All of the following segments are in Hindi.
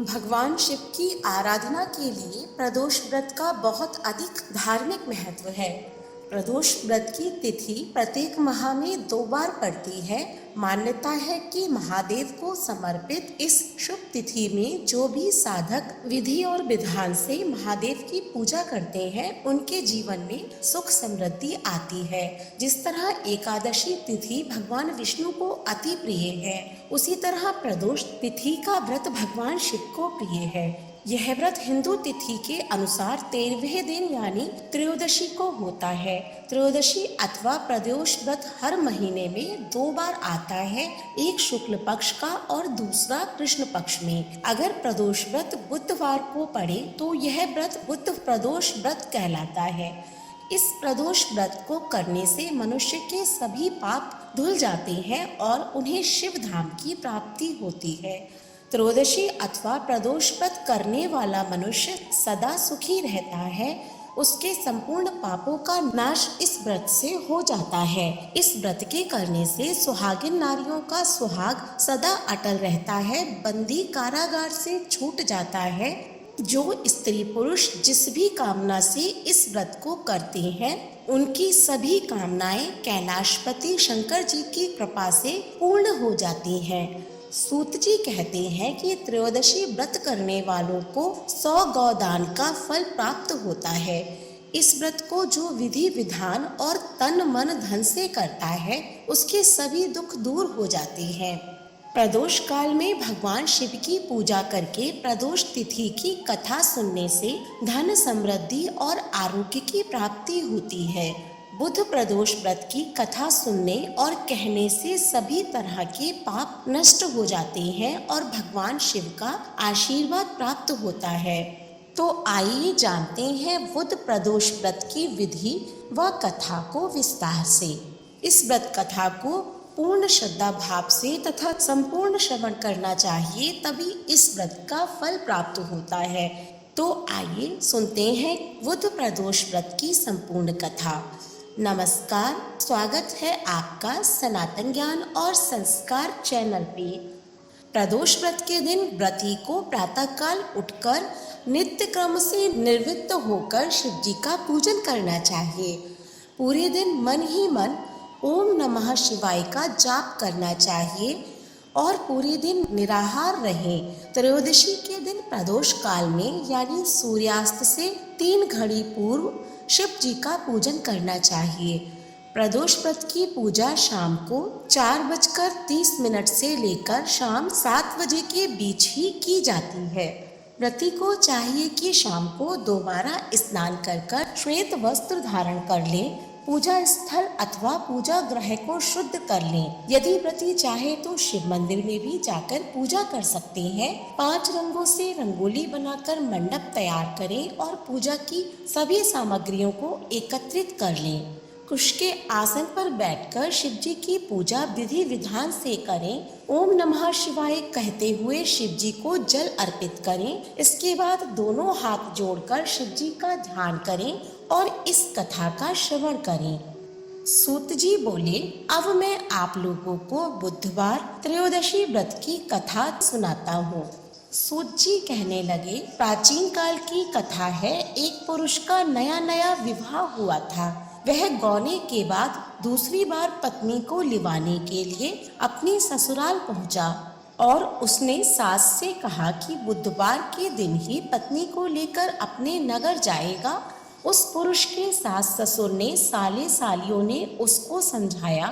भगवान शिव की आराधना के लिए प्रदोष व्रत का बहुत अधिक धार्मिक महत्व है। प्रदोष व्रत की तिथि प्रत्येक माह में 2 बार पड़ती है। मान्यता है कि महादेव को समर्पित इस शुभ तिथि में जो भी साधक विधि और विधान से महादेव की पूजा करते हैं, उनके जीवन में सुख समृद्धि आती है। जिस तरह एकादशी तिथि भगवान विष्णु को अति प्रिय है, उसी तरह प्रदोष तिथि का व्रत भगवान शिव को प्रिय है। यह व्रत हिंदू तिथि के अनुसार 13वें दिन यानी त्रयोदशी को होता है। त्रयोदशी अथवा प्रदोष व्रत हर महीने में 2 बार आता है, एक शुक्ल पक्ष का और दूसरा कृष्ण पक्ष में। अगर प्रदोष व्रत बुधवार को पड़े तो यह व्रत बुध प्रदोष व्रत कहलाता है। इस प्रदोष व्रत को करने से मनुष्य के सभी पाप धुल जाते हैं और उन्हें शिव धाम की प्राप्ति होती है। त्रयोदशी अथवा प्रदोष व्रत करने वाला मनुष्य सदा सुखी रहता है। उसके संपूर्ण पापों का नाश इस व्रत से हो जाता है। इस व्रत के करने से सुहागिन नारियों का सुहाग सदा अटल रहता है, बंदी कारागार से छूट जाता है। जो स्त्री पुरुष जिस भी कामना से इस व्रत को करते हैं, उनकी सभी कामनाएं कैलाशपति शंकर जी की कृपा से पूर्ण हो जाती हैं। सूत जी कहते हैं कि त्रयोदशी व्रत करने वालों को 100 गौदान का फल प्राप्त होता है। इस व्रत को जो विधि विधान और तन मन धन से करता है, उसके सभी दुख दूर हो जाते हैं। प्रदोष काल में भगवान शिव की पूजा करके प्रदोष तिथि की कथा सुनने से धन समृद्धि और आरोग्य की प्राप्ति होती है। बुध प्रदोष व्रत की कथा सुनने और कहने से सभी तरह के पाप नष्ट हो जाते हैं और भगवान शिव का आशीर्वाद प्राप्त होता है। तो आइए जानते हैं बुध प्रदोष व्रत की विधि व कथा को विस्तार से। इस व्रत कथा को पूर्ण श्रद्धा भाव से तथा संपूर्ण श्रवण करना चाहिए, तभी इस व्रत का फल प्राप्त होता है। तो आइए सुनते हैं बुध प्रदोष व्रत की संपूर्ण कथा। नमस्कार, स्वागत है आपका सनातन ज्ञान और संस्कार चैनल पे। प्रदोष व्रत के दिन व्रती को प्रातःकाल उठकर नित्य क्रम से निर्वृत्त होकर शिव जी का पूजन करना चाहिए। पूरे दिन मन ही मन ओम नमः शिवाय का जाप करना चाहिए और पूरे दिन निराहार रहें। त्रयोदशी के दिन प्रदोष काल में यानी सूर्यास्त से 3 घड़ी पूर्व शिव जी का पूजन करना चाहिए। प्रदोष व्रत की पूजा शाम को 4:30 से लेकर शाम 7 बजे के बीच ही की जाती है। व्रती को चाहिए कि शाम को दोबारा स्नान कर श्वेत वस्त्र धारण कर ले, पूजा स्थल अथवा पूजा गृह को शुद्ध कर लें। यदि व्रती चाहे तो शिव मंदिर में भी जाकर पूजा कर सकते हैं। 5 रंगों से रंगोली बनाकर मंडप तैयार करें और पूजा की सभी सामग्रियों को एकत्रित कर लें। कुश के आसन पर बैठकर शिव जी की पूजा विधि विधान से करें। ओम नमः शिवाय कहते हुए शिव जी को जल अर्पित करें। इसके बाद दोनों हाथ जोड़कर शिव जी का ध्यान करें और इस कथा का श्रवण करें। सूत जी बोले, अब मैं आप लोगों को बुधवार त्रयोदशी व्रत की कथा सुनाता हूँ। सूत जी कहने लगे, प्राचीन काल की कथा है। एक पुरुष का नया विवाह हुआ था। वह गौने के बाद दूसरी बार पत्नी को लिवाने के लिए अपने ससुराल पहुंचा और उसने सास से कहा कि बुधवार के दिन ही पत्नी को लेकर अपने नगर जाएगा। उस पुरुष के सास ससुर ने साले सालियों ने उसको समझाया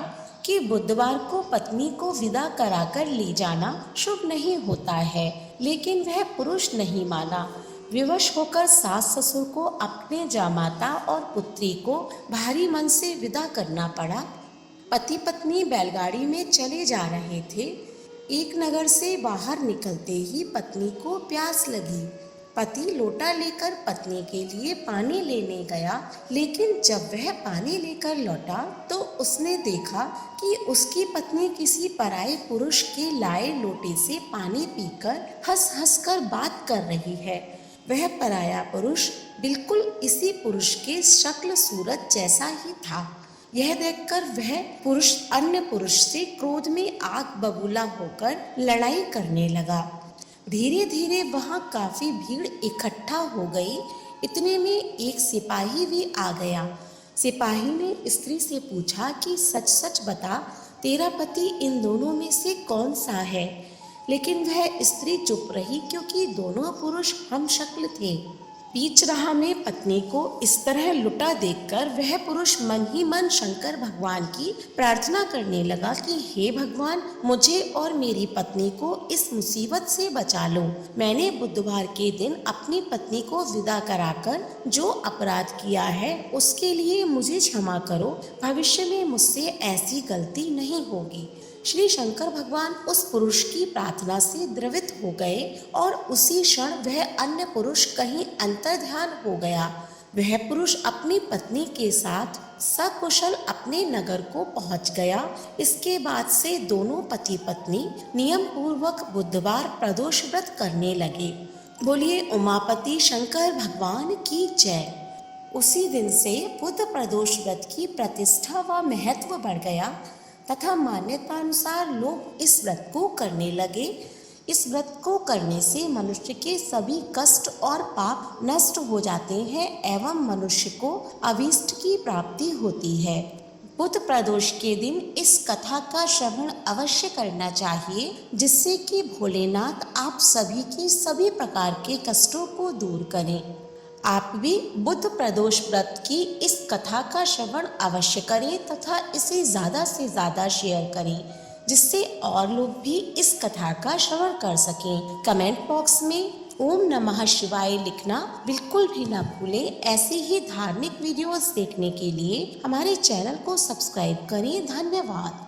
कि बुधवार को पत्नी को विदा कराकर ले जाना शुभ नहीं होता है, लेकिन वह पुरुष नहीं माना। विवश होकर सास ससुर को अपने जामाता और पुत्री को भारी मन से विदा करना पड़ा। पति पत्नी बैलगाड़ी में चले जा रहे थे। एक नगर से बाहर निकलते ही पत्नी को प्यास लगी। पति लोटा लेकर पत्नी के लिए पानी लेने गया, लेकिन जब वह पानी लेकर लौटा तो उसने देखा कि उसकी पत्नी किसी पराये पुरुष के लाए लोटे से पानी पीकर हंस हंस कर बात कर रही है। वह पराया पुरुष बिल्कुल इसी पुरुष के शक्ल सूरत जैसा ही था। यह देखकर वह पुरुष अन्य पुरुष से क्रोध में आग बबूला होकर लड़ाई करने लगा। धीरे धीरे वहाँ काफी भीड़ इकट्ठा हो गई। इतने में एक सिपाही भी आ गया। सिपाही ने स्त्री से पूछा कि सच सच बता, तेरा पति इन दोनों में से कौन सा है? लेकिन वह स्त्री चुप रही, क्योंकि दोनों पुरुष हम शक्ल थे। बीच राह में पत्नी को इस तरह लुटा देखकर वह पुरुष मन ही मन शंकर भगवान की प्रार्थना करने लगा कि हे भगवान, मुझे और मेरी पत्नी को इस मुसीबत से बचा लो। मैंने बुधवार के दिन अपनी पत्नी को विदा कराकर जो अपराध किया है उसके लिए मुझे क्षमा करो। भविष्य में मुझसे ऐसी गलती नहीं होगी। श्री शंकर भगवान उस पुरुष की प्रार्थना से द्रवित हो गए और उसी क्षण वह अन्य पुरुष कहीं अंतर्ध्यान हो गया। वह पुरुष अपनी पत्नी के साथ सकुशल अपने नगर को पहुंच गया। इसके बाद से दोनों पति पत्नी नियम पूर्वक बुधवार प्रदोष व्रत करने लगे। बोलिए उमापति शंकर भगवान की जय। उसी दिन से बुध प्रदोष व्रत की प्रतिष्ठा व महत्व बढ़ गया तथा मान्यतानुसार लोग इस व्रत को करने लगे। इस व्रत को करने से मनुष्य के सभी कष्ट और पाप नष्ट हो जाते हैं एवं मनुष्य को अभीष्ट की प्राप्ति होती है। बुध प्रदोष के दिन इस कथा का श्रवण अवश्य करना चाहिए, जिससे कि भोलेनाथ आप सभी के सभी प्रकार के कष्टों को दूर करें। आप भी बुध प्रदोष व्रत की इस कथा का श्रवण अवश्य करें तथा इसे ज़्यादा से ज़्यादा शेयर करें, जिससे और लोग भी इस कथा का श्रवण कर सकें। कमेंट बॉक्स में ओम नमः शिवाय लिखना बिल्कुल भी ना भूलें। ऐसे ही धार्मिक वीडियोस देखने के लिए हमारे चैनल को सब्सक्राइब करें। धन्यवाद।